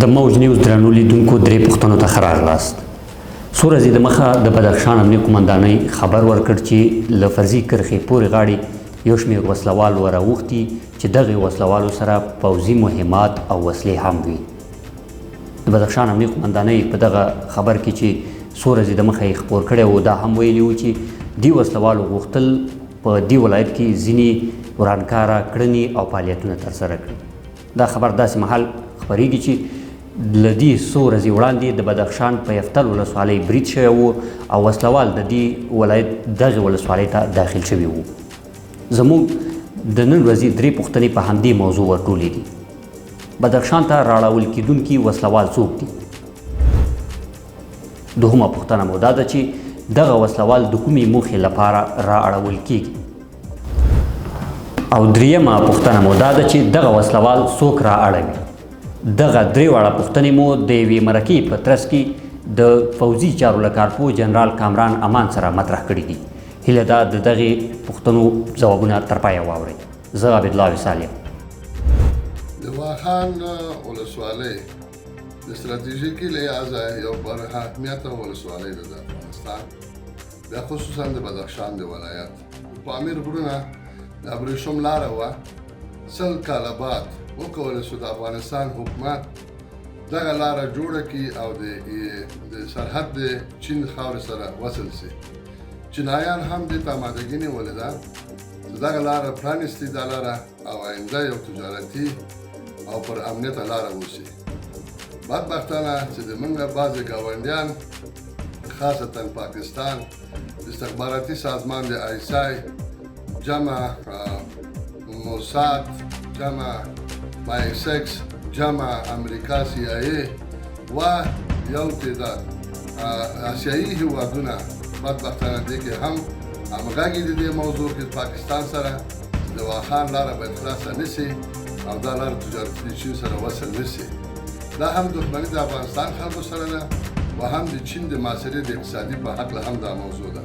د موج نیوز درنو لیدونکو درې پوښتنو ته ښه راغلاست. څو ورځې دمخه د بدخشان امنیه قومندانۍ خبر ورکړ چې له فرضي کرښې پورې غاړې یو شمېر وسلوال وراوښتي چې دغې وسلوالو سره پوځي مهمات او وسلې هم وي. د بدخشان امنیه قومندانۍ په دغه خبر کې چې څو ورځې دمخه یې خپور کړی و، دا هم ویلي و چې دې وسلوالو غوښتل په دې ولایت کې ځینې ورانکاره کړنې او فعالیتونه ترسره کړي. دا خبر داسې مهال خپرېږي چې له دې څو ورځې وړاندې د بدخشان په یفتل ولسوالۍ برید شوی و او وسلوال د دې ولایت دغې ولسوالۍ ته داخل شوي وو. زموږ د نن ورځې درې پوښتنې په همدې موضوع ورټولې دي. بدخشان ته راړول کېدونکي وسلوال څوک دي؟ دوهمه پوښتنه مو دا ده چې دغه وسلوال د کومې موخې لپاره رااړول کېږي؟ او دریمه پوښتنه مو دا ده چې دغه وسلوال څوک رااړوي؟ دغه درې واړه پوښتنې مو د یوې مرکې په ترڅ کې د پوځي چارو له کارپوه جنرال کامران امان سره مطرح کړي دي. هیله ده د دغې پوښتنو ځوابونه تر پایه واورئ. زه عبدالله وصال یم. د واخان ولسوالۍ د ستراتیژیکي لحاظه یو پر اهمیته ولسوالۍ ده د افغانستان، بیا خصوصا د بدخشان د ولایت. پامیر غرونه د ابریشم لاره وه، 100 کاله بعد وکولی شو د افغانستان حکومت دغه لاره جوړه کړي او د سرحد د چین خاورې سره وصل شي. چینایان هم دې ته آمادګي نیولې ده چې دغه لاره پرانیستي دا لاره او آینده یو تجارتي او پر امنیته لاره وشي. بدبختانه چې زموږ بعضې ګاونډیان خاصتا پاکستان استخباراتي سازمان د ISI جمع موساد جمع MI6 جمع امریکا CIA و یو تعداد آسیایي هېوادونه بدبختانه دې کې هم همغږي دي دې موضوع کې پاکستان سره د واخان لاره باید خلاصه نه شي او دا لاره تجارتي چین سره وصل نه شي. دا هم دښمني د افغانستان خلکو سره ده و هم د چین د معاصرې د اقتصادي په هکله هم دا موضوع ده.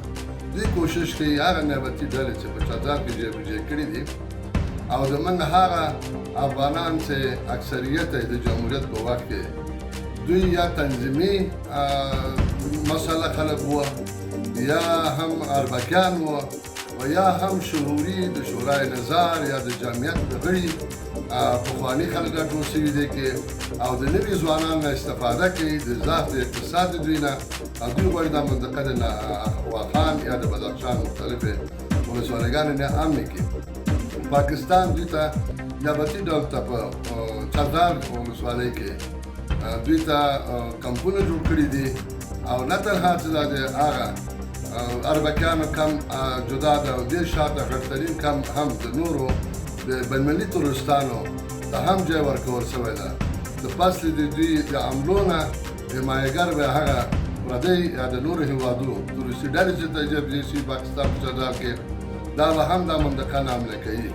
دوی کوشش کوي هغه نیابتي ډلې چې په چادر کې جېبوجې کړي دي او زموږ هغه افغانان چې اکثریت یې د جمهوریت په وخت کې دوی یا تنظیمي مسله خلک وو یا هم اربکیان وو و یا هم شعوري د شورای نظار یا د جمعیت د غړي پخواني خلک راټول شوي دي کې او د نوي ځوانانو نه استفاده کوي د ضعف د اقتصاد دوی نه او دوی غواړي دا منطقه د واخان یا د بدخشان مختلفې ولسوالۍ نه امن کړي. پاکستان دوی ته نیابتي ډول ته په چادر ولسوالۍ کې دوی ته کمپونه جوړ کړي دي او نه تنها چې دا د هغه اربکیانو کم جدا ده او ډېر شاته غټترین کم هم د نورو د بینالمللي تورستانو ته هم ځای ورکول شوی ده. د فصل د دوی د عملو نه حمایهګر به هغه پردی یا د نورو هېوادونو تورستي ډلې چې تجربه شي پاکستان په چادر کې دا به هم دا منطقه نه حمله کوي.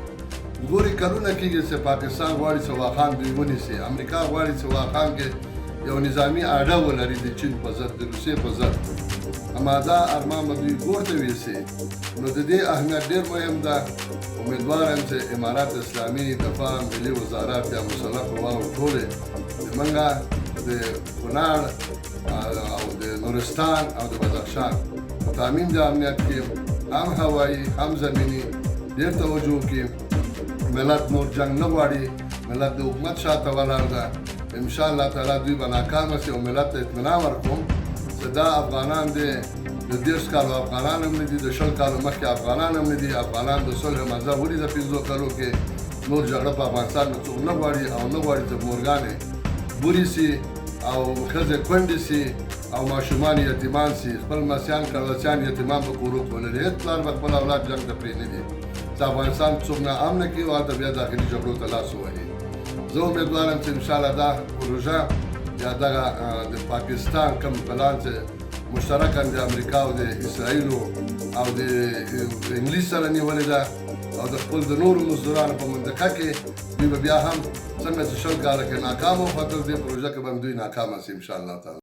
ګوري کلونه کېږي چې پاکستان غواړي چې واخان دوی ونیسي، امریکا غواړي چې واخان کې یو نظامي اډه ولري د چین په ضد د روسیې په ضد. اما دا ارمان به دوی ګورته ویسي. نو د دې اهمیت ډېر مهم ده. امیدوار یم چې امارات اسلامي دفاع ملي وزارت یا مسلح قواو ټولې زموږ د کونړ او د نورستان او د بدخشان په تامین د امنیت کې هم هوایي هم زمیني ډېر توجه وکړي. ملت نور جنګ نه غواړي، ملت د حکومت شاته ولاړ ده. انشاءالله تعالی دوی به ناکامه شي او ملت ته اطمینان ورکوم چې دا افغانان دی د 30 کالو افغانان هم نه دي، د 20 کالو مخکې افغانان هم نه دي. افغانان د صلح مزه ولیده 15 کالو کې. نور جګړه په افغانستان کې څوک نه غواړي او نه غواړي چې مورګانې بوري سي او ښځې کونډې سي او ماشومان یتیمان سي، خپل ماسیان کړوسیان یتیمان په کورو کې ولري. هېڅ پلار به خپل اولاد جنګ ته پرېنږدي چې افغانستان څوک نه امنه کړي او هلته بیا داخلي جګړو ته لاس ووهي. زه امیدوار یم چې انشاءالله دا پروژه یا دغه د پاکستان کوم پلان چې مشترکاً د امریکا او د اسرائیلو او د انګلیس سره نیولې ده او د خپل د نورو مزدورانو په منطقه کې دوی به بیا هم څنګه چې 20 کاله کې ناکامه وختل دې پروژه کې به هم دوی ناکامه شي انشاءالله تعالی.